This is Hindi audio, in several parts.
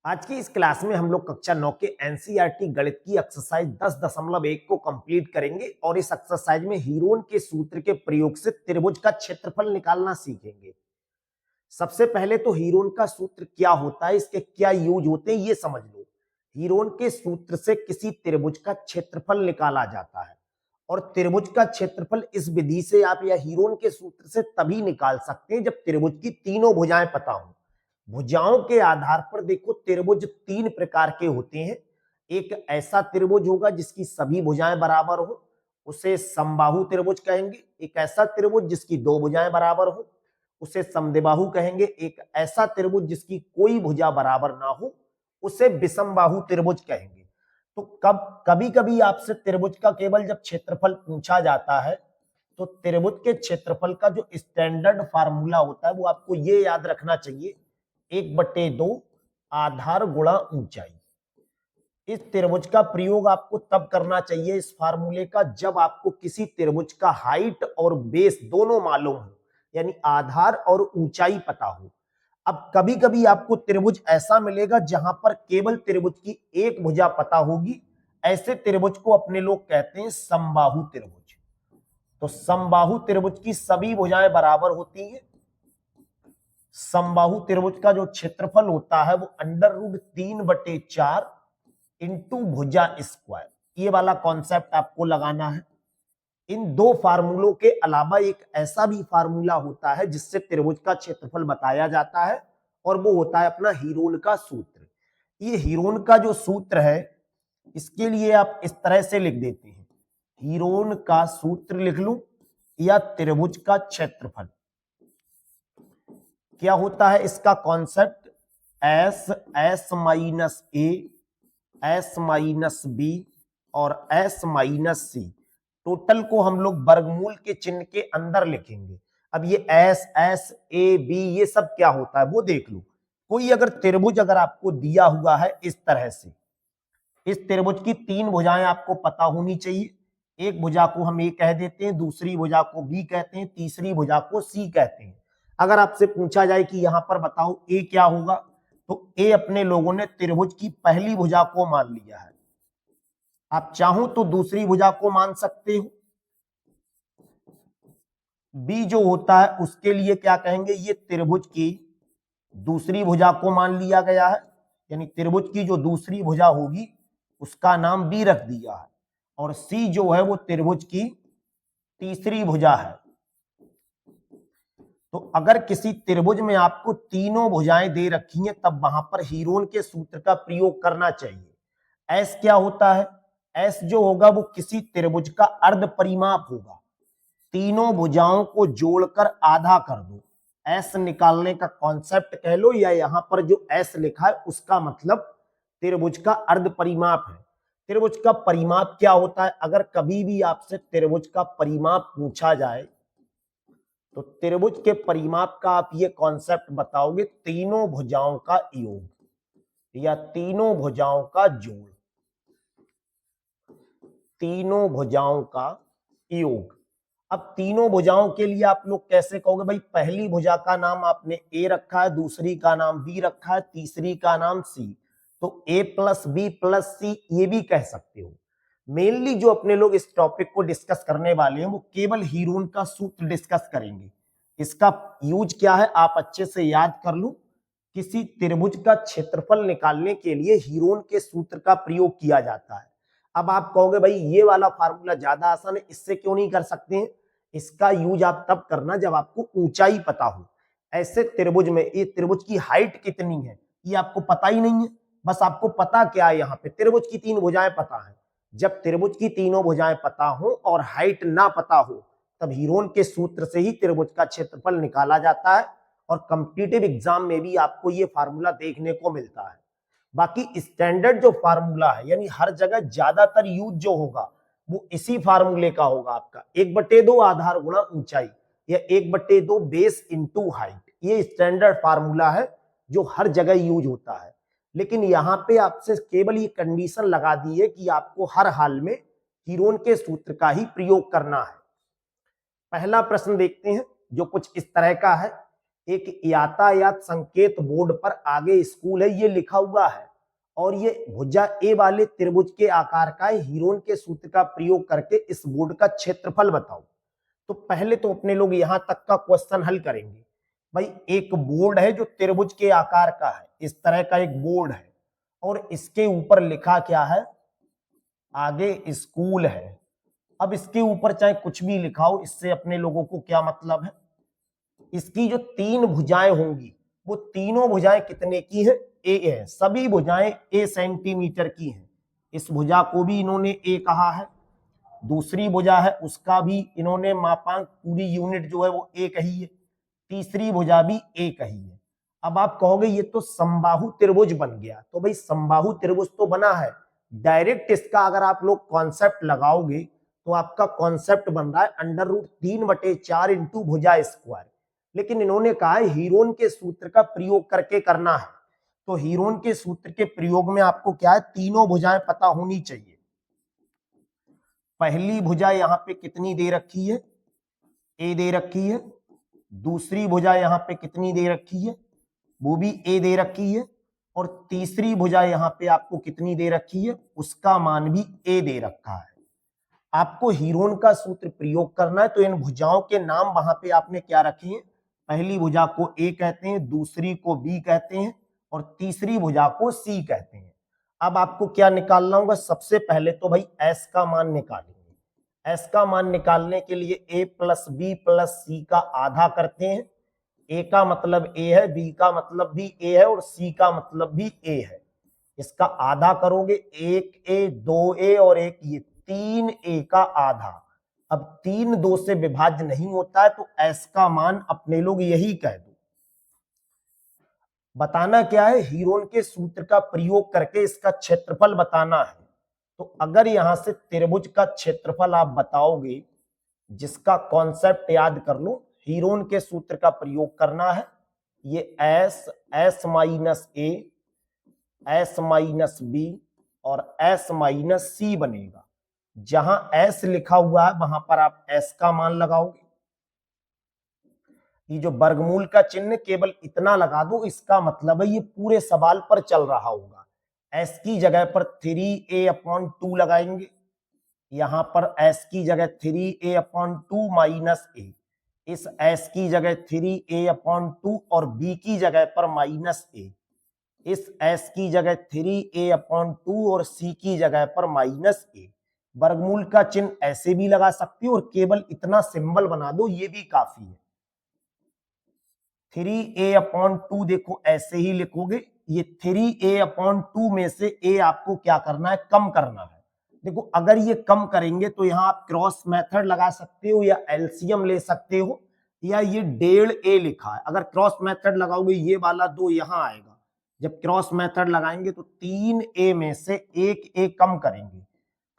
आज की इस क्लास में हम लोग कक्षा 9 के एनसीईआरटी गणित की एक्सरसाइज 10.1 को कंप्लीट करेंगे और इस एक्सरसाइज में हीरोन के सूत्र के प्रयोग से त्रिभुज का क्षेत्रफल निकालना सीखेंगे। सबसे पहले तो हीरोन का सूत्र क्या होता है, इसके क्या यूज होते हैं ये समझ लो। हीरोन के सूत्र से किसी त्रिभुज का क्षेत्रफल निकाला जाता है और त्रिभुज का क्षेत्रफल इस विधि से आप या हीरोन के सूत्र से तभी निकाल सकते हैं जब त्रिभुज की तीनों भुजाएं पता हो। भुजाओं के आधार पर देखो त्रिभुज तीन प्रकार के होते हैं। एक ऐसा त्रिभुज होगा जिसकी सभी भुजाएं बराबर हो, उसे समबाहु त्रिभुज कहेंगे। एक ऐसा त्रिभुज जिसकी दो भुजाएं बराबर हो, उसे समद्विबाहु कहेंगे। एक ऐसा त्रिभुज जिसकी कोई भुजा बराबर ना हो, उसे विषमबाहु त्रिभुज कहेंगे। तो कभी कभी आपसे त्रिभुज का केवल जब क्षेत्रफल पूछा जाता है तो त्रिभुज के क्षेत्रफल का जो स्टैंडर्ड फार्मूला होता है वो आपको ये याद रखना चाहिए, 1/2 आधार गुणा ऊंचाई। इस त्रिभुज का प्रयोग आपको तब करना चाहिए इस फार्मूले का जब आपको किसी त्रिभुज का हाइट और बेस दोनों मालूम हो, यानी आधार और ऊंचाई पता हो। अब कभी कभी आपको त्रिभुज ऐसा मिलेगा जहां पर केवल त्रिभुज की एक भुजा पता होगी, ऐसे त्रिभुज को अपने लोग कहते हैं समबाहु त्रिभुज। तो समबाहु त्रिभुज की सभी भुजाएं बराबर होती हैं। समबाहु त्रिभुज का जो क्षेत्रफल होता है वो √3/4 इंटू भुजा स्क्वायर, ये वाला कॉन्सेप्ट आपको लगाना है। इन दो फार्मूलों के अलावा एक ऐसा भी फार्मूला होता है जिससे त्रिभुज का क्षेत्रफल बताया जाता है और वो होता है अपना हीरोन का सूत्र। ये हीरोन का जो सूत्र है इसके लिए आप इस तरह से लिख देते हैं, हीरोन का सूत्र लिख लूं या त्रिभुज का क्षेत्रफल। क्या होता है इसका concept, S minus A, S minus B और एस माइनस सी, टोटल को हम लोग वर्गमूल के चिन्ह के अंदर लिखेंगे। अब ये एस एस ए बी ये सब क्या होता है वो देख लो। कोई अगर त्रिभुज अगर आपको दिया हुआ है इस तरह से, इस त्रिभुज की तीन भुजाएं आपको पता होनी चाहिए। एक भुजा को हम ए कह देते हैं, दूसरी भुजा को बी कहते हैं, तीसरी भुजा को सी कहते हैं। अगर आपसे पूछा जाए कि यहां पर बताओ ए क्या होगा, तो ए अपने लोगों ने त्रिभुज की पहली भुजा को मान लिया है। आप चाहो तो दूसरी भुजा को मान सकते हो। बी जो होता है उसके लिए क्या कहेंगे, ये त्रिभुज की दूसरी भुजा को मान लिया गया है, यानी त्रिभुज की जो दूसरी भुजा होगी उसका नाम बी रख दिया है। और सी जो है वो त्रिभुज की तीसरी भुजा है। तो अगर किसी त्रिभुज में आपको तीनों भुजाएं दे रखी हैं तब वहां पर हीरोन के सूत्र का प्रयोग करना चाहिए। एस क्या होता है, एस जो होगा वो किसी त्रिभुज का अर्ध परिमाप होगा। तीनों भुजाओं को जोड़कर आधा कर दो, एस निकालने का कॉन्सेप्ट कह लो, या यहां पर जो एस लिखा है उसका मतलब त्रिभुज का अर्ध परिमाप है। त्रिभुज का परिमाप क्या होता है, अगर कभी भी आपसे त्रिभुज का परिमाप पूछा जाए तो त्रिभुज के परिमाप का आप ये कॉन्सेप्ट बताओगे, तीनों भुजाओं का योग या तीनों भुजाओं का जोड़, तीनों भुजाओं का योग। अब तीनों भुजाओं के लिए आप लोग कैसे कहोगे, भाई पहली भुजा का नाम आपने ए रखा है, दूसरी का नाम बी रखा है, तीसरी का नाम सी, तो ए प्लस बी प्लस सी ये भी कह सकते हो। मेनली जो अपने लोग इस टॉपिक को डिस्कस करने वाले हैं वो केवल हीरोन का सूत्र डिस्कस करेंगे। इसका यूज क्या है आप अच्छे से याद कर लो। किसी त्रिभुज का क्षेत्रफल निकालने के लिए हीरोन के सूत्र का प्रयोग किया जाता है। अब आप कहोगे भाई ये वाला फार्मूला ज्यादा आसान है, इससे क्यों नहीं कर सकते हैं? इसका यूज आप तब करना जब आपको ऊंचाई पता हो। ऐसे त्रिभुज में ये त्रिभुज की हाइट कितनी है ये आपको पता ही नहीं है, बस आपको पता क्या है, यहाँ पे त्रिभुज की तीन भुजाएं पता है। जब त्रिभुज की तीनों भुजाएं पता हो और हाइट ना पता हो तब हीरोन के सूत्र से ही त्रिभुज का क्षेत्रफल निकाला जाता है और कॉम्पिटिटिव एग्जाम में भी आपको ये फार्मूला देखने को मिलता है। बाकी स्टैंडर्ड जो फार्मूला है यानी हर जगह ज्यादातर यूज जो होगा वो इसी फार्मूले का होगा आपका, 1/2 आधार गुणा ऊंचाई या 1/2 बेस इंटू हाइट। ये स्टैंडर्ड फार्मूला है जो हर जगह यूज होता है। लेकिन यहाँ पे आपसे केवल ये कंडीशन लगा दी है कि आपको हर हाल में हीरोन के सूत्र का ही प्रयोग करना है। पहला प्रश्न देखते हैं जो कुछ इस तरह का है, एक यातायात संकेत बोर्ड पर आगे स्कूल है ये लिखा हुआ है, और ये भुजा ए वाले त्रिभुज के आकार का है। हीरोन के सूत्र का प्रयोग करके इस बोर्ड का क्षेत्रफल बताओ। तो पहले तो अपने लोग यहां तक का क्वेश्चन हल करेंगे। भाई एक बोर्ड है जो त्रिभुज के आकार का है, इस तरह का एक बोर्ड है, और इसके ऊपर लिखा क्या है, आगे स्कूल है। अब इसके ऊपर चाहे कुछ भी लिखा हो, इससे अपने लोगों को क्या मतलब है, इसकी जो तीन भुजाएं होंगी वो तीनों भुजाएं कितने की है, ए है। सभी भुजाएं ए सेंटीमीटर की हैं। इस भुजा को भी इन्होंने ए कहा है, दूसरी भुजा है उसका भी इन्होंने मापांक पूरी यूनिट जो है वो ए कही है, तीसरी भुजा भी ए कही है। अब आप कहोगे ये तो समबाहु त्रिभुज बन गया, तो भाई समबाहु त्रिभुज तो बना है। डायरेक्ट इसका अगर आप लोग कॉन्सेप्ट लगाओगे तो आपका कॉन्सेप्ट बन रहा है √3/4 इंटू भुजा स्क्वायर। लेकिन इन्होंने कहा है हीरोन के सूत्र का प्रयोग करके करना है, तो हीरोन के सूत्र के प्रयोग में आपको क्या है, तीनों भुजाएं पता होनी चाहिए। पहली भुजा यहां पे कितनी दे रखी है, ए दे रखी है। दूसरी भुजा यहां पे कितनी दे रखी है, वो भी ए दे रखी है। और तीसरी भुजा यहां पे आपको कितनी दे रखी है, उसका मान भी ए दे रखा है। आपको हीरोन का सूत्र प्रयोग करना है, तो इन भुजाओं के नाम वहां पे आपने क्या रखे हैं, पहली भुजा को ए कहते हैं, दूसरी को बी कहते हैं, और तीसरी भुजा को सी कहते हैं। अब आपको क्या निकालना होगा, सबसे पहले तो भाई एस का मान निकालेंगे। एस का मान निकालने के लिए ए प्लस बी प्लस सी का आधा करते हैं। ए का मतलब ए है, बी का मतलब भी ए है, और सी का मतलब भी ए है। इसका आधा करोगे, एक ए, दो ए और एक ये 3a का आधा। अब 3 2 से विभाज्य नहीं होता है, तो एस का मान अपने लोग यही कह दो। बताना क्या है, हीरोन के सूत्र का प्रयोग करके इसका क्षेत्रफल बताना है। तो अगर यहां से त्रिभुज का क्षेत्रफल आप बताओगे, जिसका कॉन्सेप्ट याद कर लो, हीरोन के सूत्र का प्रयोग करना है, ये S, S minus A, S minus B और एस माइनस सी बनेगा। जहां एस लिखा हुआ है वहां पर आप एस का मान लगाओगे। ये जो वर्गमूल का चिन्ह केवल इतना लगा दो, इसका मतलब है ये पूरे सवाल पर चल रहा होगा। एस की जगह पर 3a/2 लगाएंगे, यहां पर एस की जगह 3a/2 माइनस ए, इस एस की जगह 3a/2 और बी की जगह पर माइनस ए, इस एस की जगह 3a/2 और सी की जगह पर माइनस ए। वर्गमूल का चिन्ह ऐसे भी लगा सकते हो और केवल इतना सिंबल बना दो, ये भी काफी है। 3a/2 देखो ऐसे ही लिखोगे, ये 3a/2 में से a आपको क्या करना है, कम करना है। देखो अगर ये कम करेंगे तो यहाँ आप क्रॉस मेथड लगा सकते हो या एलसीएम ले सकते हो, या ये 1.5a लिखा है, अगर क्रॉस मेथड लगाओगे ये वाला 2 यहाँ आएगा। जब क्रॉस मेथड लगाएंगे तो 3a में से 1a कम करेंगे,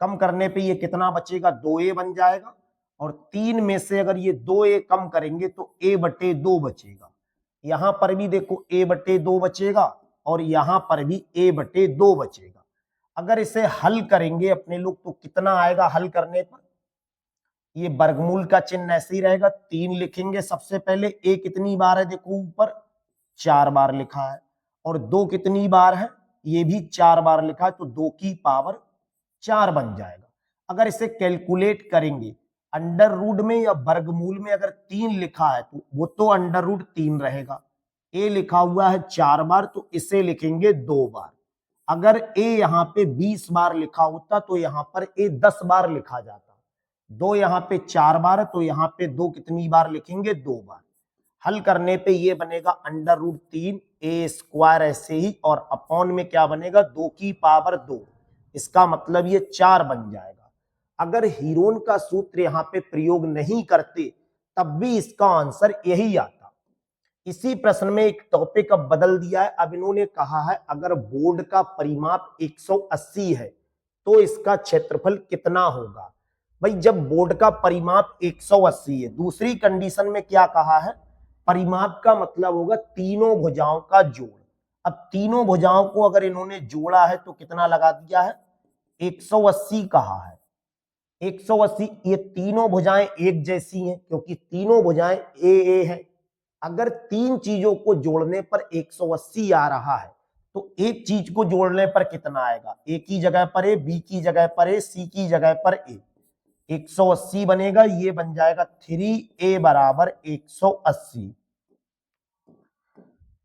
कम करने पे ये कितना बचेगा, 2a बन जाएगा। और 3 में से अगर ये 2a कम करेंगे तो a/2 बचेगा। यहां पर भी देखो a/2 बचेगा और यहां पर भी a/2 बचेगा। अगर इसे हल करेंगे अपने लोग तो कितना आएगा हल करने पर, ये वर्गमूल का चिन्ह ऐसे ही रहेगा। 3 लिखेंगे सबसे पहले, a कितनी बार है देखो ऊपर 4 बार लिखा है, और 2 कितनी बार है, ये भी 4 बार लिखा है, तो 2 की पावर 4 बन जाएगा। अगर इसे कैलकुलेट करेंगे अंडर रूट में या वर्गमूल में, अगर 3 लिखा है तो वो तो अंडर रूट 3 रहेगा। ए लिखा हुआ है 4 बार तो इसे लिखेंगे 2 बार। अगर ए यहाँ पे 20 बार लिखा होता तो यहाँ पर ए 10 बार लिखा जाता। 2 यहाँ पे 4 बार है तो यहाँ पे 2 कितनी बार लिखेंगे, 2 बार। हल करने पे ये बनेगा अंडर रूट 3 ए स्क्वायर ऐसे ही, और अपॉन में क्या बनेगा, 2 की पावर 2। इसका मतलब ये 4 बन जाएगा। अगर हीरोन का सूत्र यहाँ पे प्रयोग नहीं करते तब भी इसका आंसर यही आता। इसी प्रश्न में एक टॉपिक अब बदल दिया है। अब इन्होंने कहा है अगर बोर्ड का परिमाप 180 है तो इसका क्षेत्रफल कितना होगा। भाई जब बोर्ड का परिमाप 180 है, दूसरी कंडीशन में क्या कहा है, परिमाप का मतलब होगा तीनों भुजाओं का जोड़। अब तीनों भुजाओं को अगर इन्होंने जोड़ा है तो कितना लगा दिया है, 180 कहा है। 180, ये तीनों भुजाएं एक जैसी हैं क्योंकि तीनों भुजाएं ए है। अगर तीन चीजों को जोड़ने पर 180 आ रहा है तो एक चीज को जोड़ने पर कितना आएगा? ए की जगह पर ए, बी की जगह पर ए, सी की जगह पर ए, 180 बनेगा। ये बन जाएगा 3a बराबर 180।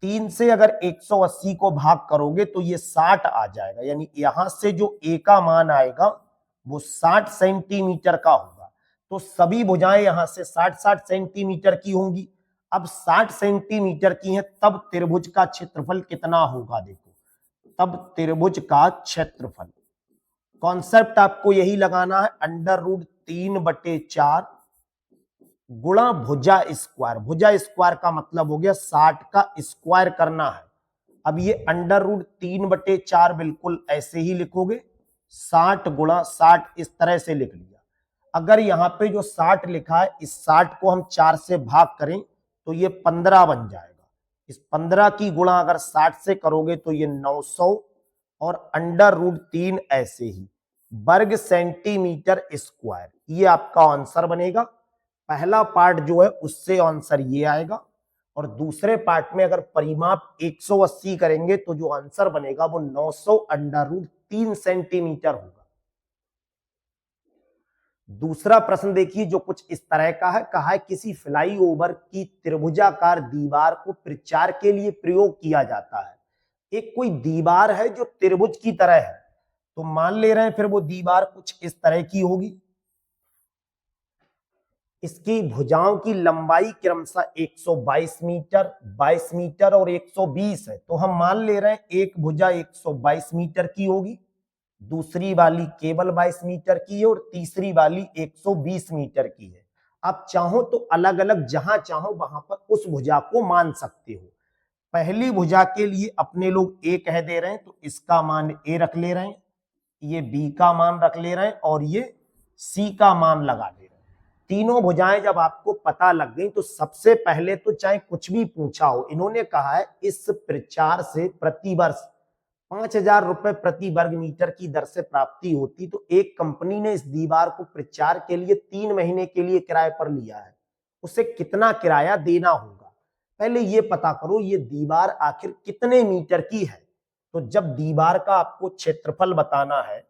3 से अगर 180 को भाग करोगे तो ये 60 आ जाएगा, यानी यहां से जो a का मान आएगा वो 60 सेंटीमीटर का होगा। तो सभी भुजाएं यहां से 60-60 सेंटीमीटर की होंगी। अब 60 सेंटीमीटर की है, तब त्रिभुज का क्षेत्रफल कितना होगा? देखो, तब त्रिभुज का क्षेत्रफल, कॉन्सेप्ट आपको यही लगाना है, √3/4 गुणा भुजा स्क्वायर। भुजा स्क्वायर का मतलब हो गया 60 का स्क्वायर करना है। अब ये √3/4 बिल्कुल ऐसे ही लिखोगे, 60 गुणा 60 इस तरह से लिख लिया। अगर यहाँ पे जो 60 लिखा है, इस 60 को हम 4 से भाग करें तो ये 15 बन जाएगा। इस 15 की गुणा अगर 60 से करोगे तो ये 900 और √3 ऐसे ही वर्ग सेंटीमीटर स्क्वायर। ये आपका आंसर बनेगा। पहला पार्ट जो है उससे आंसर ये आएगा, और दूसरे पार्ट में अगर परिमाप 180 करेंगे तो जो आंसर बनेगा वो 900 √3 सेंटीमीटर होगा। दूसरा प्रश्न देखिए जो कुछ इस तरह का है, कहा है किसी फ्लाईओवर की त्रिभुजाकार दीवार को प्रचार के लिए प्रयोग किया जाता है। एक कोई दीवार है जो त्रिभुज की तरह है, तो मान ले रहे हैं फिर वो दीवार कुछ इस तरह की होगी। इसकी भुजाओं की लंबाई क्रमशः 122 मीटर, 22 मीटर और 120 है। तो हम मान ले रहे हैं एक भुजा 122 मीटर की होगी, दूसरी वाली केवल 22 मीटर की है और तीसरी वाली 120 मीटर की है। आप चाहो तो अलग अलग जहां चाहो वहां पर उस भुजा को मान सकते हो। पहली भुजा के लिए अपने लोग ए कह दे रहे हैं, तो इसका मान ए रख ले रहे हैं, ये बी का मान रख ले रहे हैं और ये सी का मान लगा ले रहे हैं। तीनों भुजाएं जब आपको पता लग गई तो सबसे पहले तो चाहे कुछ भी पूछा हो, इन्होंने कहा है इस प्रचार से प्रति वर्ष 5,000 रुपए प्रति वर्ग मीटर की दर से प्राप्ति होती। तो एक कंपनी ने इस दीवार को प्रचार के लिए 3 महीने के लिए किराए पर लिया है, उसे कितना किराया देना होगा? पहले ये पता करो ये दीवार आखिर कितने मीटर की है। तो जब दीवार का आपको क्षेत्रफल बताना है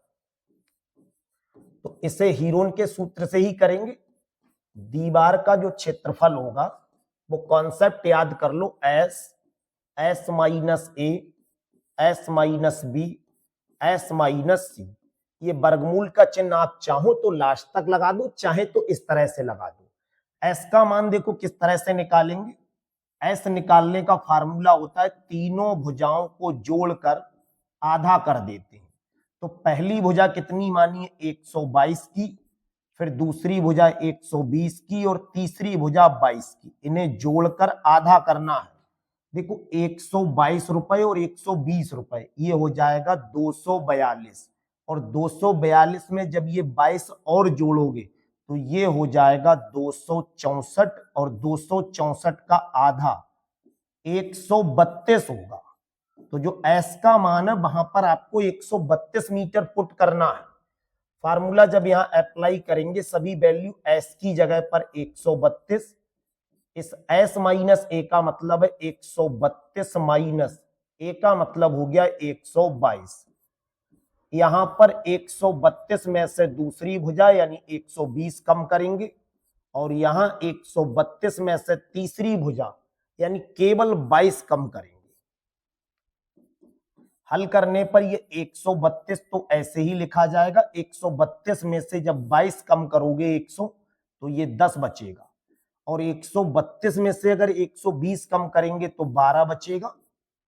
तो इसे हीरोन के सूत्र से ही करेंगे। दीवार का जो क्षेत्रफल होगा वो कॉन्सेप्ट याद कर लो, S minus A, S minus B, S minus C. ये वर्गमूल का चिन्ह आप चाहो तो लास्ट तक लगा दो, चाहे तो इस तरह से लगा दो। एस का मान देखो किस तरह से निकालेंगे। एस निकालने का फार्मूला होता है तीनों भुजाओं को जोड़कर आधा कर देते हैं। तो पहली भुजा कितनी मानी है? 122 की, फिर दूसरी भुजा 120 की और तीसरी भुजा 22 की। इन्हें जोड़कर आधा करना है। देखो 122 रुपए और 120 रुपए, ये हो जाएगा 242, और 242 में जब ये 22 और जोड़ोगे तो ये हो जाएगा 264, और 264 का आधा 132 होगा। तो जो एस का मान है वहां पर आपको 132 मीटर पुट करना है। फार्मूला जब यहां अप्लाई करेंगे सभी वैल्यू एस की जगह पर 132, इस एस माइनस ए का मतलब है 132 माइनस ए का मतलब हो गया 122। यहां पर 132 में से दूसरी भुजा यानी 120 कम करेंगे, और यहां 132 में से तीसरी भुजा यानी केवल 22 कम करेंगे। हल करने पर ये 132 तो ऐसे ही लिखा जाएगा। 132 में से जब 22 कम करोगे 100 तो ये 10 बचेगा, और 132 में से अगर 120 कम करेंगे तो 12 बचेगा।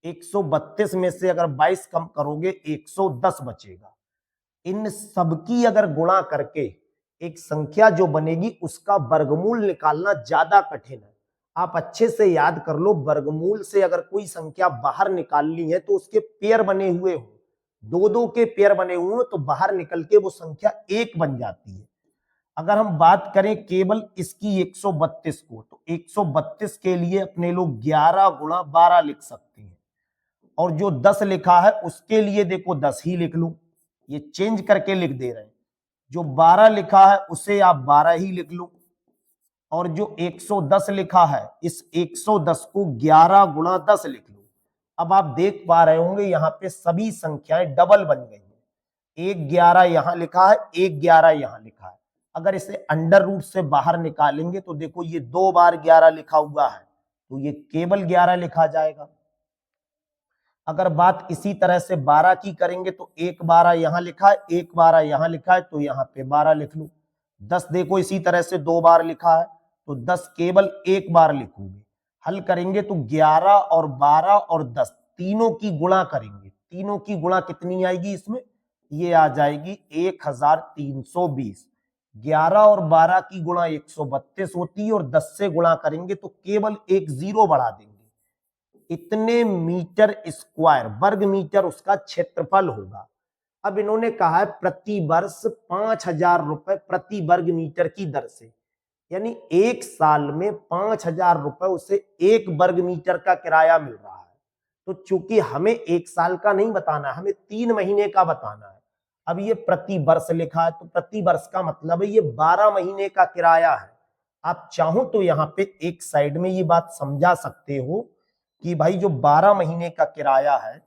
132 में से अगर 22 कम करोगे 110 बचेगा। इन सबकी अगर गुणा करके एक संख्या जो बनेगी उसका वर्गमूल निकालना ज्यादा कठिन है। आप अच्छे से याद कर लो, वर्गमूल से अगर कोई संख्या बाहर निकालनी है तो उसके पेयर बने हुए हो, दो दो के पेयर बने हुए हो तो बाहर निकल के वो संख्या एक बन जाती है। अगर हम बात करें केवल इसकी 132 को, तो 132 के लिए अपने लोग 11 गुणा 12 लिख सकते हैं, और जो 10 लिखा है उसके लिए देखो 10 ही लिख लो, ये चेंज करके लिख दे रहे हैं। जो 12 लिखा है उसे आप 12 ही लिख लो, और जो 110 लिखा है, इस 110 को 11 गुणा 10 लिख लो। अब आप देख पा रहे होंगे यहाँ पे सभी संख्याएं डबल बन गई हैं। 111 यहां लिखा है, 111 यहां लिखा है। अगर इसे अंडर रूट से बाहर निकालेंगे तो देखो ये 2 बार 11 लिखा हुआ है, तो ये केवल 11 लिखा जाएगा। अगर बात इसी तरह से 12 की करेंगे तो 112 यहां लिखा है, 112 यहां लिखा है, तो यहाँ पे 12 लिख लो। 10 देखो इसी तरह से 2 बार लिखा है, तो 10 केवल 1 बार लिखोगे। हल करेंगे तो 11 और 12 और 10 तीनों की गुणा करेंगे। तीनों की गुणा कितनी आएगी इसमें? ये आ जाएगी 1320। 11 और 12 की गुणा 132 होती है और 10 से गुणा करेंगे तो केवल एक जीरो बढ़ा देंगे। इतने मीटर स्क्वायर, वर्ग मीटर उसका क्षेत्रफल होगा। अब इन्होंने कहा है प्रति वर्ष 5,000 रुपए प्रति वर्ग मीटर की दर से, यानी एक साल में 5,000 रुपए उसे एक वर्ग मीटर का किराया मिल रहा है। तो चूंकि हमें एक साल का नहीं बताना है, हमें 3 महीने का बताना है। अब ये प्रति वर्ष लिखा है, तो प्रति वर्ष का मतलब है ये 12 महीने का किराया है। आप चाहो तो यहाँ पे एक साइड में ये बात समझा सकते हो कि भाई जो 12 महीने का किराया है,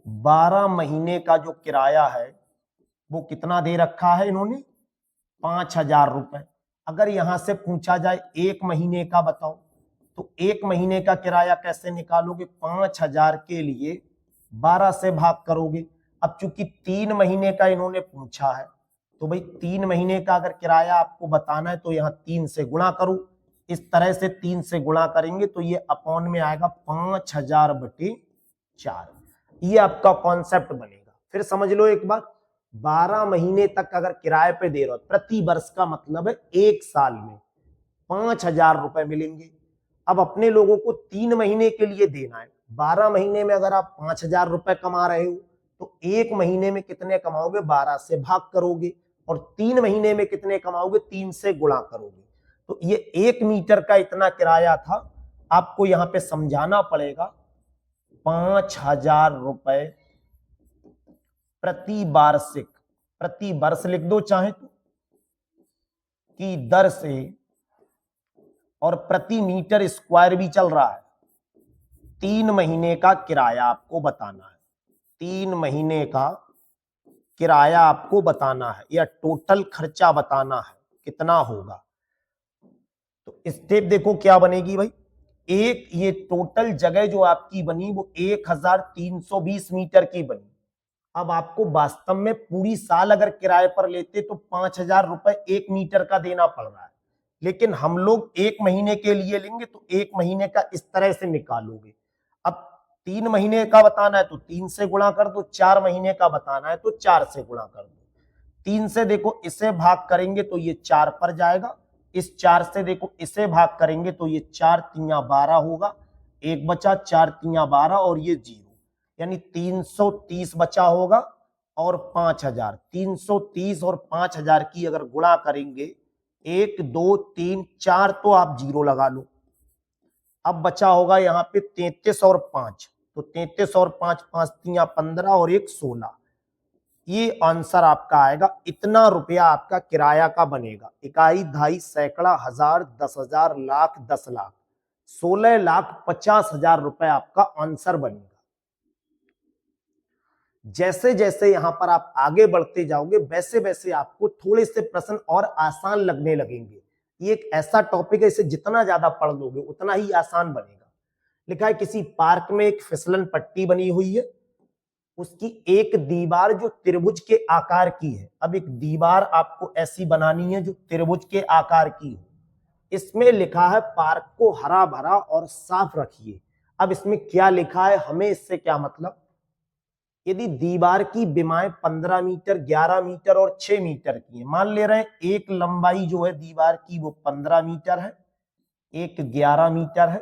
12 महीने का जो किराया है वो कितना दे रखा है इन्होंने? 5,000 रुपए। अगर यहां से पूछा जाए एक महीने का बताओ, तो एक महीने का किराया कैसे निकालोगे? 5,000 के लिए 12 से भाग करोगे। अब चूंकि 3 महीने का इन्होंने पूछा है, तो भाई 3 महीने का अगर किराया आपको बताना है तो यहाँ 3 से गुणा करो। इस तरह से 3 से गुणा करेंगे तो ये अपॉन में आएगा 5,000/4। ये आपका कॉन्सेप्ट बनेगा। फिर समझ लो एक बार, 12 महीने तक अगर किराए पे दे रहे हो, प्रति वर्ष का मतलब है एक साल में 5,000 रुपए मिलेंगे। अब अपने लोगों को 3 महीने के लिए देना है। 12 महीने में अगर आप 5,000 रुपए कमा रहे हो तो एक महीने में कितने कमाओगे? 12 से भाग करोगे। और 3 महीने में कितने कमाओगे? 3 से गुणा करोगे। तो ये 1 मीटर का इतना किराया था। आपको यहां पे समझाना पड़ेगा 5,000 रुपए प्रति वार्षिक, प्रति वर्ष लिख दो चाहे तो, की दर से, और प्रति मीटर स्क्वायर भी चल रहा है। 3 महीने का किराया आपको बताना है। 3 महीने का किराया आपको बताना है या टोटल खर्चा बताना है कितना होगा। तो स्टेप देखो क्या बनेगी भाई। एक ये टोटल जगह जो आपकी बनी वो 1,320 मीटर की बनी। अब आपको वास्तव में पूरी साल अगर किराए पर लेते तो 5,000 रुपए 1 मीटर का देना पड़ रहा है, लेकिन हम लोग एक महीने के लिए लेंगे तो एक महीने का इस तरह से निकालोगे। अब 3 महीने का बताना है तो 3 से गुणा कर दो, 4 महीने का बताना है तो 4 से गुणा कर दो। 3 से देखो इसे भाग करेंगे तो ये 4 पर जाएगा। इस 4 से देखो इसे भाग करेंगे तो ये 4 तिया 12 होगा। एक बचा, 4 तिया 12 और ये 0, यानी 330 बचा होगा। और 5,000, 330 और 5,000 की अगर गुणा करेंगे, 1 2 3 4 तो आप 0 लगा लो। अब बचा होगा यहाँ पे 33 और 5, तो 33 और 5, 5 तिया 15 और 1 16। ये आंसर आपका आएगा। इतना रुपया आपका किराया का बनेगा। इकाई, दहाई, सैकड़ा, हजार, 10,000, लाख, 10 लाख, 16,50,000 रुपए आपका आंसर बनेगा। जैसे जैसे यहां पर आप आगे बढ़ते जाओगे वैसे वैसे आपको थोड़े से प्रश्न और आसान लगने लगेंगे। ये एक ऐसा टॉपिक है, इसे जितना ज्यादा पढ़ लोगे उतना ही आसान बनेगा। लिखा है किसी पार्क में एक फिसलन पट्टी बनी हुई है, उसकी एक दीवार जो त्रिभुज के आकार की है। अब एक दीवार आपको ऐसी बनानी है जो त्रिभुज के आकार की हो। इसमें लिखा है पार्क को हरा भरा और साफ रखिए। अब इसमें क्या लिखा है, हमें इससे क्या मतलब? यदि दीवार की विमाएं 15 मीटर, 11 मीटर और 6 मीटर की है, मान ले रहे हैं एक लंबाई जो है दीवार की वो 15 मीटर है, एक 11 मीटर है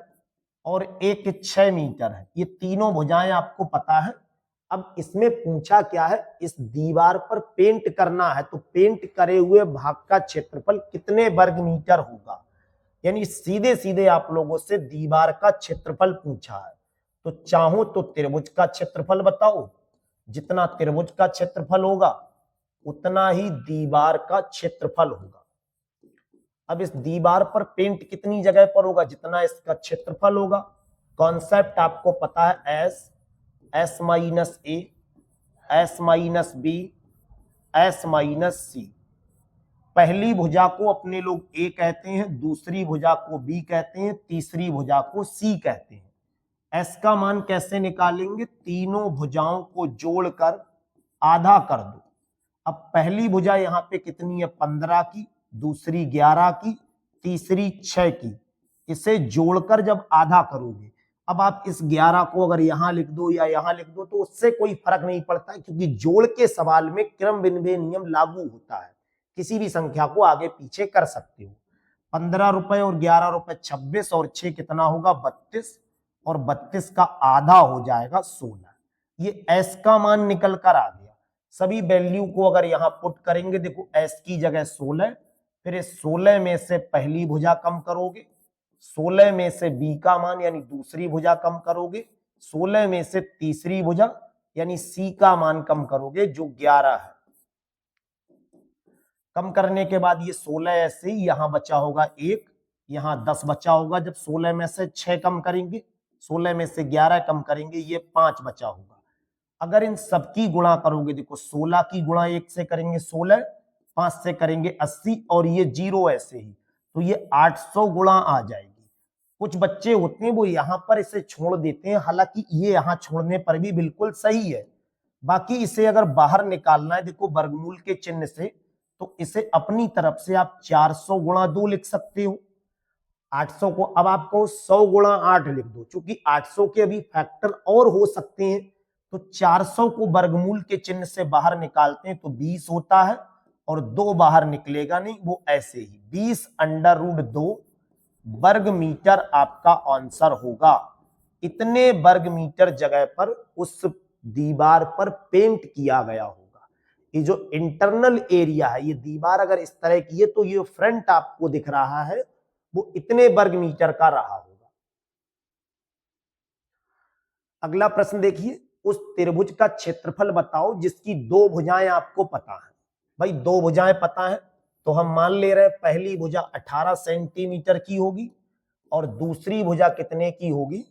और एक 6 मीटर है। ये तीनों भुजाएं आपको पता है। अब इसमें पूछा क्या है, इस दीवार पर पेंट करना है तो पेंट करे हुए भाग का क्षेत्रफल कितने वर्ग मीटर होगा। यानी सीधे सीधे आप लोगों से दीवार का क्षेत्रफल पूछा है। तो चाहो तो त्रिभुज का क्षेत्रफल बताओ, जितना त्रिभुज का क्षेत्रफल होगा उतना ही दीवार का क्षेत्रफल होगा। अब इस दीवार पर पेंट कितनी जगह पर होगा, जितना इसका क्षेत्रफल होगा। कॉन्सेप्ट आपको पता है, S, S minus A, S minus B, S minus C. पहली भुजा को अपने लोग ए कहते हैं, दूसरी भुजा को बी कहते हैं, तीसरी भुजा को सी कहते हैं। एस का मान कैसे निकालेंगे, तीनों भुजाओं को जोड़कर आधा कर दो। अब पहली भुजा यहां पे कितनी है, 15 की, दूसरी 11 की, तीसरी 6 की। इसे जोड़कर जब आधा करोगे, अब आप इस 11 को अगर यहां लिख दो या यहां लिख दो तो उससे कोई फर्क नहीं पड़ता, क्योंकि जोड़ के सवाल में क्रम विनिमय नियम लागू होता है। किसी भी संख्या को आगे पीछे कर सकते हो। 15 रुपए और 11 रुपए 26, और 6 कितना होगा, 32, और 32 का आधा हो जाएगा 16। ये एस का मान निकल कर आ गया। सभी वैल्यू को अगर यहां पुट करेंगे, देखो एस की जगह 16, फिर इस 16 में से पहली भुजा कम करोगे, 16 में से बी का मान यानी दूसरी भुजा कम करोगे, 16 में से तीसरी भुजा यानी सी का मान कम करोगे जो 11 है। कम करने के बाद ये 16 ऐसे ही, यहां बचा होगा 1, यहां 10 बचा होगा। जब 16 में से 6 कम करेंगे, 16 में से 11 कम करेंगे, ये 5 बचा होगा। अगर इन सबकी गुणा करोगे, देखो 16 की गुणा 1 से करेंगे 16, 5 से करेंगे 80, और ये 0 ऐसे ही, तो ये 800 गुणा आ जाएगी। कुछ बच्चे होते हैं वो यहां पर इसे छोड़ देते हैं, हालांकि ये यहां छोड़ने पर भी बिल्कुल सही है। बाकी इसे अगर बाहर निकालना है, देखो वर्गमूल के चिन्ह से, तो इसे अपनी तरफ से आप 400 गुणा 2 लिख सकते हो। 800 को अब आपको 100 गुणा 8 लिख दो, क्योंकि 800 के अभी फैक्टर और हो सकते हैं। तो 400 को वर्गमूल के चिन्ह से बाहर निकालते हैं तो 20 होता है, और 2 बाहर निकलेगा नहीं, वो ऐसे ही 20√2 वर्ग मीटर आपका आंसर होगा। इतने वर्ग मीटर जगह पर उस दीवार पर पेंट किया गया होगा। ये जो इंटरनल एरिया है, ये दीवार अगर इस तरह की है तो ये फ्रंट आपको दिख रहा है वो इतने वर्ग मीटर का रहा होगा। अगला प्रश्न देखिए, उस त्रिभुज का क्षेत्रफल बताओ जिसकी 2 भुजाएं आपको पता है। भाई 2 भुजाएं पता है तो हम मान ले रहे हैं पहली भुजा 18 सेंटीमीटर की होगी और दूसरी भुजा कितने की होगी,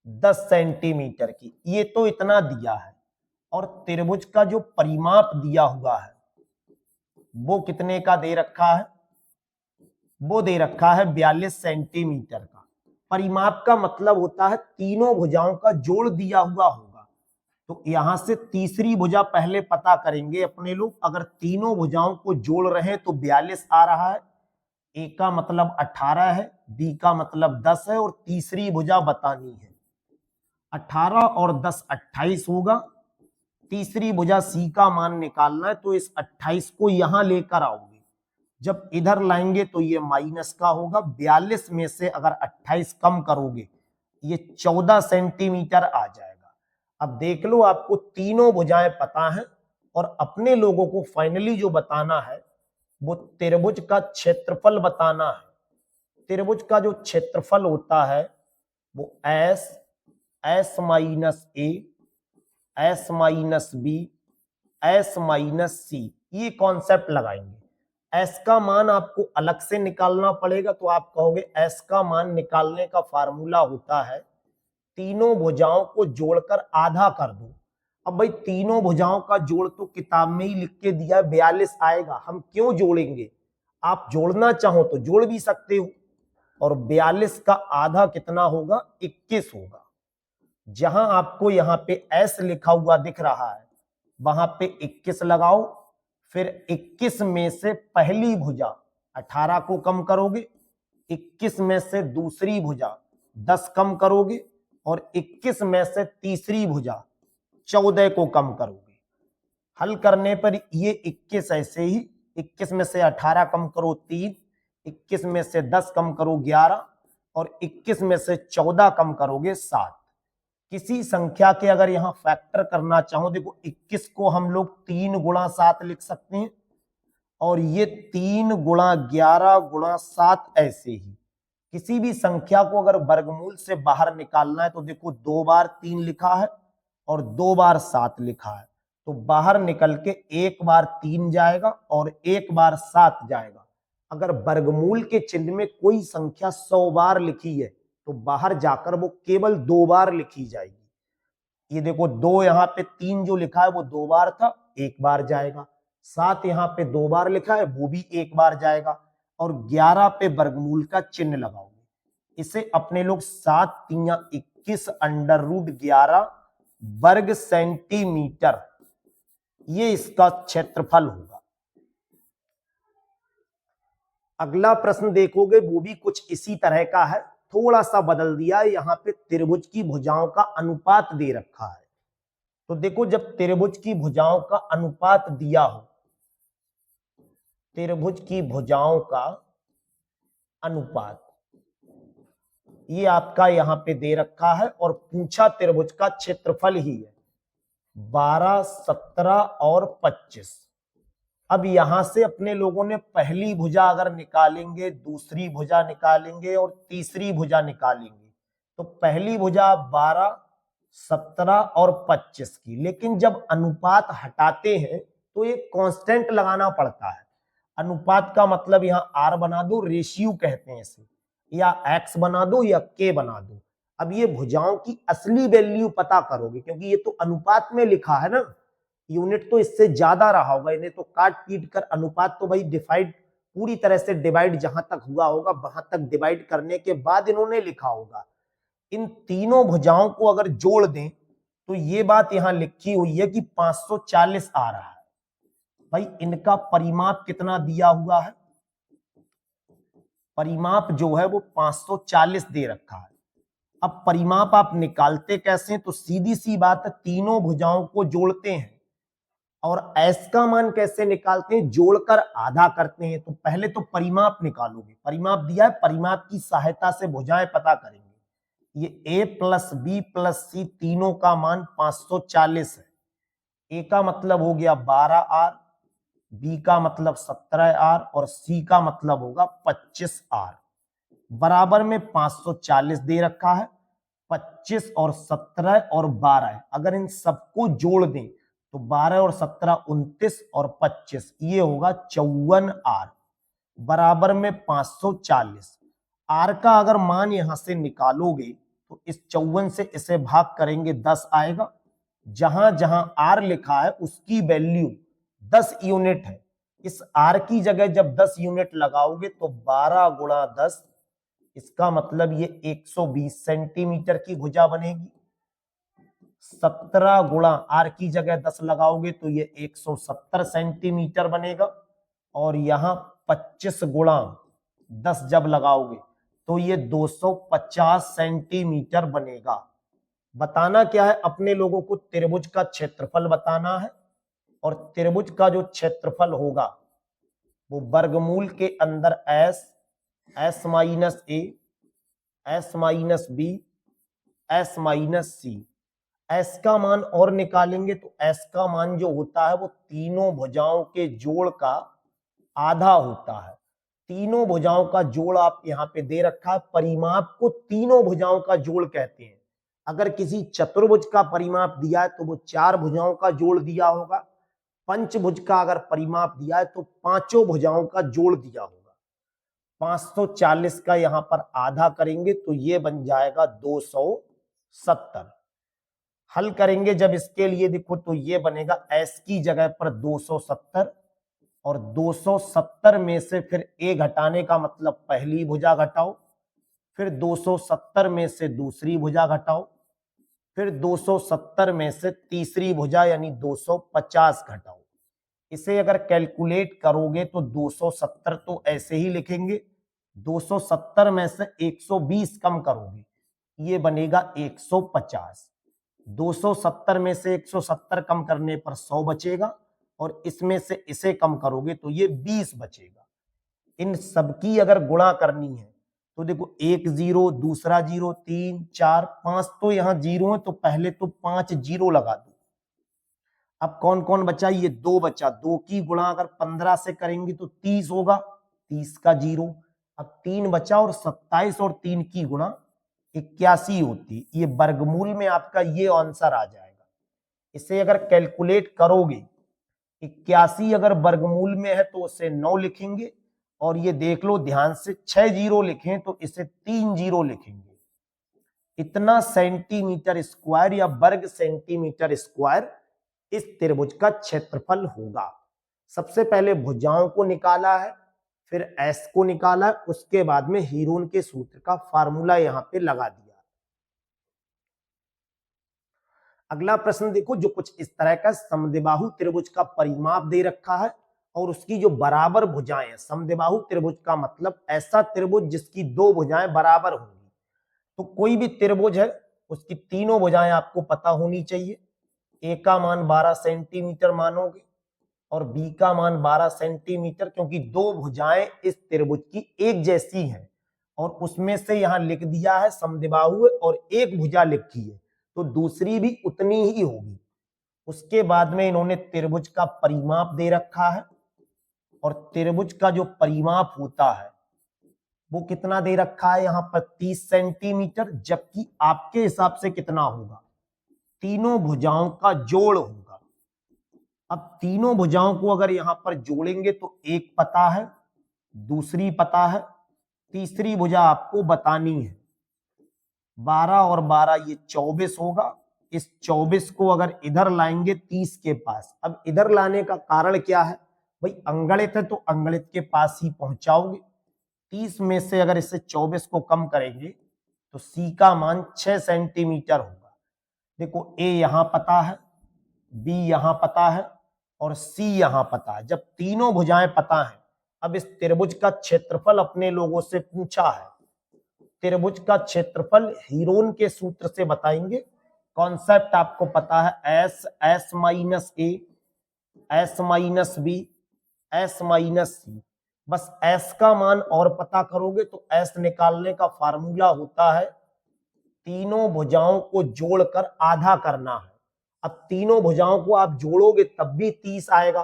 10 सेंटीमीटर की। ये तो इतना दिया है, और त्रिभुज का जो परिमाप दिया हुआ है वो कितने का दे रखा है, वो दे रखा है 42 सेंटीमीटर का। परिमाप का मतलब होता है तीनों भुजाओं का जोड़ दिया हुआ होगा। तो यहां से तीसरी भुजा पहले पता करेंगे अपने लोग। अगर तीनों भुजाओं को जोड़ रहे हैं तो 42 आ रहा है, ए का मतलब 18 है, बी का मतलब 10 है, और तीसरी भुजा बतानी है। 18 और 10 28 होगा। तीसरी भुजा सी का मान निकालना है, तो इस 28 को यहां लेकर आओगे। जब इधर लाएंगे तो ये माइनस का होगा। 42 में से अगर 28 कम करोगे, ये 14 सेंटीमीटर आ जाएगा। अब देख लो, आपको तीनों भुजाएं पता है, और अपने लोगों को फाइनली जो बताना है वो त्रिभुज का क्षेत्रफल बताना है। त्रिभुज का जो क्षेत्रफल होता है वो S, S minus A, S minus B, S minus C, ये कॉन्सेप्ट लगाएंगे। एस का मान आपको अलग से निकालना पड़ेगा, तो आप कहोगे एस का मान निकालने का फार्मूला होता है तीनों भुजाओं को जोड़कर आधा कर दो। अब भाई तीनों भुजाओं का जोड़ तो किताब में ही लिख के दिया है, 42 आएगा, हम क्यों जोड़ेंगे। आप जोड़ना चाहो तो जोड़ भी सकते हो, और 42 का आधा कितना होगा, 21 होगा। जहां आपको यहाँ पे एस लिखा हुआ दिख रहा है वहां पे 21 लगाओ। फिर 21 में से पहली भुजा 18 को कम करोगे, 21 में से दूसरी भुजा 10 कम करोगे, और 21 में से तीसरी भुजा 14 को कम करोगे। हल करने पर ये 21 ऐसे ही, 21 में से 18 कम करो 3, 21 में से 10 कम करो 11, और 21 में से 14 कम करोगे 7। किसी संख्या के अगर यहां फैक्टर करना चाहो, देखो 21 को हम लोग 3 गुणा 7 लिख सकते हैं, और ये 3 गुणा 11 गुणा 7 ऐसे ही। किसी भी संख्या को अगर वर्गमूल से बाहर निकालना है तो देखो 2 बार 3 लिखा है और 2 बार 7 लिखा है, तो बाहर निकल के 1 बार 3 जाएगा और 1 बार 7 जाएगा। अगर वर्गमूल के चिन्ह में कोई संख्या 100 बार लिखी है तो बाहर जाकर वो केवल 2 बार लिखी जाएगी। ये देखो 2 यहाँ पे 3 जो लिखा है वो 2 बार था, 1 बार जाएगा। 7 यहाँ पे 2 बार लिखा है, वो भी 1 बार जाएगा। और 11 पे वर्गमूल का चिन्ह लगाओगे। इसे अपने लोग 7 तिया 21 √11 वर्ग सेंटीमीटर, ये इसका क्षेत्रफल होगा। अगला प्रश्न देखोगे वो भी कुछ इसी तरह का है, थोड़ा सा बदल दिया। यहाँ पे त्रिभुज की भुजाओं का अनुपात दे रखा है। तो देखो जब त्रिभुज की भुजाओं का अनुपात दिया हो, त्रिभुज की भुजाओं का अनुपात ये आपका यहां पे दे रखा है और पूछा त्रिभुज का क्षेत्रफल ही है 12, 17 और 25। अब यहां से अपने लोगों ने पहली भुजा अगर निकालेंगे, दूसरी भुजा निकालेंगे और तीसरी भुजा निकालेंगे तो पहली भुजा 12, 17 और 25 की। लेकिन जब अनुपात हटाते हैं तो एक कांस्टेंट लगाना पड़ता है। अनुपात का मतलब यहाँ आर बना दो, रेशियो कहते हैं इसे, या एक्स बना दो या के बना दो। अब ये भुजाओं की असली वैल्यू पता करोगे क्योंकि ये तो अनुपात में लिखा है ना, यूनिट तो इससे ज्यादा रहा होगा। इन्हें तो काट पीट कर अनुपात तो भाई डिवाइड, पूरी तरह से डिवाइड जहां तक हुआ होगा वहां तक डिवाइड करने के बाद इन्होंने लिखा होगा। इन तीनों भुजाओं को अगर जोड़ दें तो ये बात यहां लिखी हुई है कि 540 आ रहा है। भाई इनका परिमाप कितना दिया हुआ है? परिमाप जो है वो 540 दे रखा है। अब परिमाप आप निकालते कैसे? तो सीधी सी बात है, तीनों भुजाओं को जोड़ते हैं। और एस का मान कैसे निकालते हैं? जोड़कर आधा करते हैं। तो पहले तो परिमाप निकालोगे, परिमाप दिया है, परिमाप की सहायता से भुजाएं पता करेंगे। ये a प्लस बी प्लस सी तीनों का मान 540 है। ए का मतलब हो गया 12R, बी का मतलब 17R और सी का मतलब होगा 25R। बराबर में 540 दे रखा है, 25 और 17 और 12। अगर इन सबको जोड़ दें तो 12 और 17 29 और 25, ये होगा 54R। बराबर में 540। आर का अगर मान यहां से निकालोगे तो इस 54 से इसे भाग करेंगे 10 आएगा। जहां जहां आर लिखा है उसकी वैल्यू 10 यूनिट है। इस आर की जगह जब 10 यूनिट लगाओगे तो 12 गुणा 10, इसका मतलब ये 120 सेंटीमीटर की भुजा बनेगी। 17 गुणा आर की जगह 10 लगाओगे तो ये 170 सेंटीमीटर बनेगा। और यहां 25 गुणा 10 जब लगाओगे तो ये 250 सेंटीमीटर बनेगा। बताना क्या है अपने लोगों को? त्रिभुज का क्षेत्रफल बताना है। और त्रिभुज का जो क्षेत्रफल होगा वो वर्गमूल के अंदर S, S minus A, S minus B, S minus C. S का मान और निकालेंगे तो एस का मान जो होता है वो तीनों भुजाओं के जोड़ का आधा होता है। तीनों भुजाओं का जोड़ आप यहां पे दे रखा है। परिमाप को तीनों भुजाओं का जोड़ कहते हैं। अगर किसी चतुर्भुज का परिमाप दिया है तो वो 4 भुजाओं का जोड़ दिया होगा। पंचभुज का अगर परिमाप दिया है तो 5 भुजाओं का जोड़ दिया होगा। 540 का यहां पर आधा करेंगे तो ये बन जाएगा 270। हल करेंगे जब इसके लिए देखो तो ये बनेगा एस की जगह पर 270 और 270 में से फिर ए घटाने का मतलब पहली भुजा घटाओ, फिर 270 में से दूसरी भुजा घटाओ, फिर 270 में से तीसरी भुजा यानी 250 घटाओ। इसे अगर कैलकुलेट करोगे तो 270 तो ऐसे ही लिखेंगे, 270 में से 120 कम करोगे ये बनेगा 150। 270 में से 170 कम करने पर 100 बचेगा और इसमें से इसे कम करोगे तो ये 20 बचेगा। इन सबकी अगर गुणा करनी है तो देखो एक जीरो, दूसरा जीरो, 3, 4, 5 तो यहां जीरो है तो पहले तो 5 जीरो लगा दो। अब कौन कौन बचा? ये 2 बचा। 2 की गुणा अगर 15 से करेंगे तो 30 होगा, 30 का जीरो। अब 3 बचा और 27 और 3 की गुणा 81 होती। ये वर्गमूल में आपका ये आंसर आ जाएगा। इसे अगर कैलकुलेट करोगे 81 अगर वर्गमूल में है तो उसे 9 लिखेंगे और ये देख लो ध्यान से 6 जीरो लिखें तो इसे 3 जीरो लिखेंगे। इतना सेंटीमीटर स्क्वायर या वर्ग सेंटीमीटर स्क्वायर इस त्रिभुज का क्षेत्रफल होगा। सबसे पहले भुजाओं को निकाला है, फिर एस को निकाला है, उसके बाद में हीरोन के सूत्र का फार्मूला यहां पे लगा दिया। अगला प्रश्न देखो जो कुछ इस तरह का समद्विबाहु त्रिभुज का परिमाप दे रखा है और उसकी जो बराबर भुजाएं हैं। समद्विबाहु त्रिभुज का मतलब ऐसा त्रिभुज जिसकी दो भुजाएं बराबर होंगी। तो कोई भी त्रिभुज है उसकी तीनों भुजाएं आपको पता होनी चाहिए। ए का मान 12 सेंटीमीटर मानोगे और बी का मान 12 सेंटीमीटर, क्योंकि दो भुजाएं इस त्रिभुज की एक जैसी हैं और उसमें से यहां लिख दिया है समद्विबाहु और एक भुजा लिखी है तो दूसरी भी उतनी ही होगी। उसके बाद में इन्होंने त्रिभुज का परिमाप दे रखा है और त्रिभुज का जो परिमाप होता है वो कितना दे रखा है यहां पर 30 सेंटीमीटर, जबकि आपके हिसाब से कितना होगा, तीनों भुजाओं का जोड़ होगा। अब तीनों भुजाओं को अगर यहां पर जोड़ेंगे तो एक पता है, दूसरी पता है, तीसरी भुजा आपको बतानी है। 12 और 12 ये 24 होगा। इस 24 को अगर इधर लाएंगे 30 के पास। अब इधर लाने का कारण क्या है भाई, अंगणित है तो अंगणित के पास ही पहुंचाओगे। 30 में से अगर इससे 24 को कम करेंगे तो सी का मान 6 सेंटीमीटर होगा। देखो ए यहां पता है, बी यहां पता है और सी यहां पता है। जब तीनों भुजाएं पता है, अब इस त्रिभुज का क्षेत्रफल अपने लोगों से पूछा है। त्रिभुज का क्षेत्रफल हीरोन के सूत्र से बताएंगे। कॉन्सेप्ट आपको पता है, S S minus A, S minus B, S minus C. बस एस का मान और पता करोगे तो एस निकालने का फार्मूला होता है तीनों भुजाओं को जोड़कर आधा करना है। अब तीनों भुजाओं को आप जोड़ोगे तब भी 30 आएगा।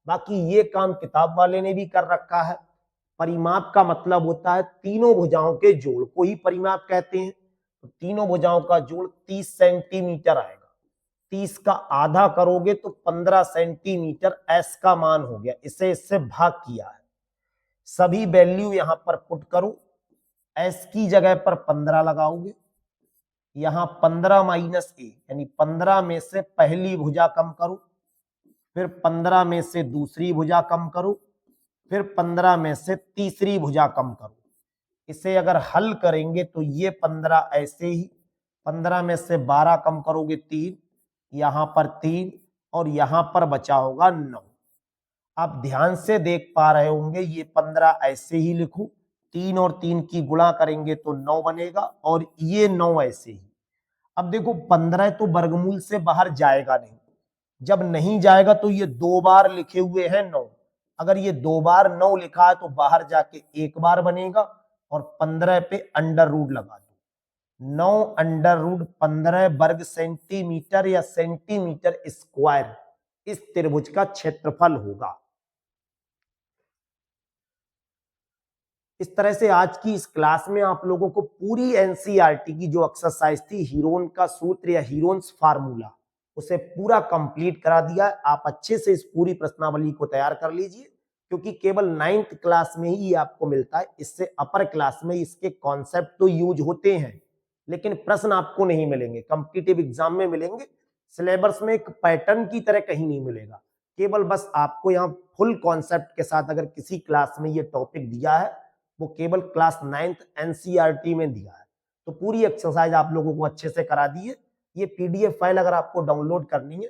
बाकी ये काम किताब वाले ने भी कर रखा है। परिमाप का मतलब होता है तीनों भुजाओं के जोड़ को ही परिमाप कहते हैं। तो तीनों भुजाओं का जोड़ 30 सेंटीमीटर आएगा। 30 का आधा करोगे तो 15 सेंटीमीटर एस का मान हो गया। इसे इससे भाग किया है। सभी वैल्यू यहां पर पुट करो। एस की जगह पर 15 लगाओगे, यहां 15 माइनस ए यानी 15 में से पहली भुजा कम करो, फिर 15 में से दूसरी भुजा कम करो, फिर 15 में से तीसरी भुजा कम करो। इसे अगर हल करेंगे तो ये 15 ऐसे ही, 15 में से 12 कम करोगे 3, यहां पर 3 और यहां पर बचा होगा 9। आप ध्यान से देख पा रहे होंगे ये 15 ऐसे ही लिखो, 3 और 3 की गुणा करेंगे तो 9 बनेगा और ये 9 ऐसे ही। अब देखो 15 तो वर्गमूल से बाहर जाएगा नहीं, जब नहीं जाएगा तो ये 2 बार लिखे हुए हैं 9। अगर ये 2 बार 9 लिखा है तो बाहर जाके 1 बार बनेगा और 15 पे अंडर रूट लगा दो। 9 अंडर रूट 15 वर्ग सेंटीमीटर या सेंटीमीटर स्क्वायर इस त्रिभुज का क्षेत्रफल होगा। इस तरह से आज की इस क्लास में आप लोगों को पूरी एनसीईआरटी की जो एक्सरसाइज थी हीरोन का सूत्र या हीरोन्स फार्मूला, उसे पूरा कंप्लीट करा दिया। आप अच्छे से इस पूरी प्रश्नावली को तैयार कर लीजिए, क्योंकि केवल 9th क्लास में ही आपको मिलता है। इससे अपर क्लास में इसके कॉन्सेप्ट तो यूज होते हैं लेकिन प्रश्न आपको नहीं मिलेंगे। कॉम्पिटिटिव एग्जाम में मिलेंगे, सिलेबस में एक पैटर्न की तरह कहीं नहीं मिलेगा। केवल बस आपको यहाँ फुल कॉन्सेप्ट के साथ अगर किसी क्लास में ये टॉपिक दिया है, वो केवल क्लास 9th एनसीईआरटी में दिया है। तो पूरी एक्सरसाइज आप लोगों को अच्छे से करा दी है। ये पीडीएफ फाइल अगर आपको डाउनलोड करनी है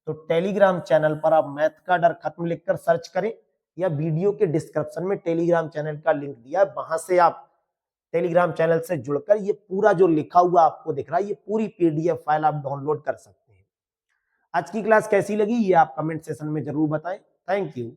तो टेलीग्राम चैनल पर आप मैथ का डर खत्म लिखकर सर्च करें या वीडियो के डिस्क्रिप्शन में टेलीग्राम चैनल का लिंक दिया है, वहां से आप टेलीग्राम चैनल से जुड़कर ये पूरा जो लिखा हुआ आपको दिख रहा है ये पूरी पीडीएफ फाइल आप डाउनलोड कर सकते हैं। आज की क्लास कैसी लगी ये आप कमेंट सेशन में जरूर बताएं। Thank you.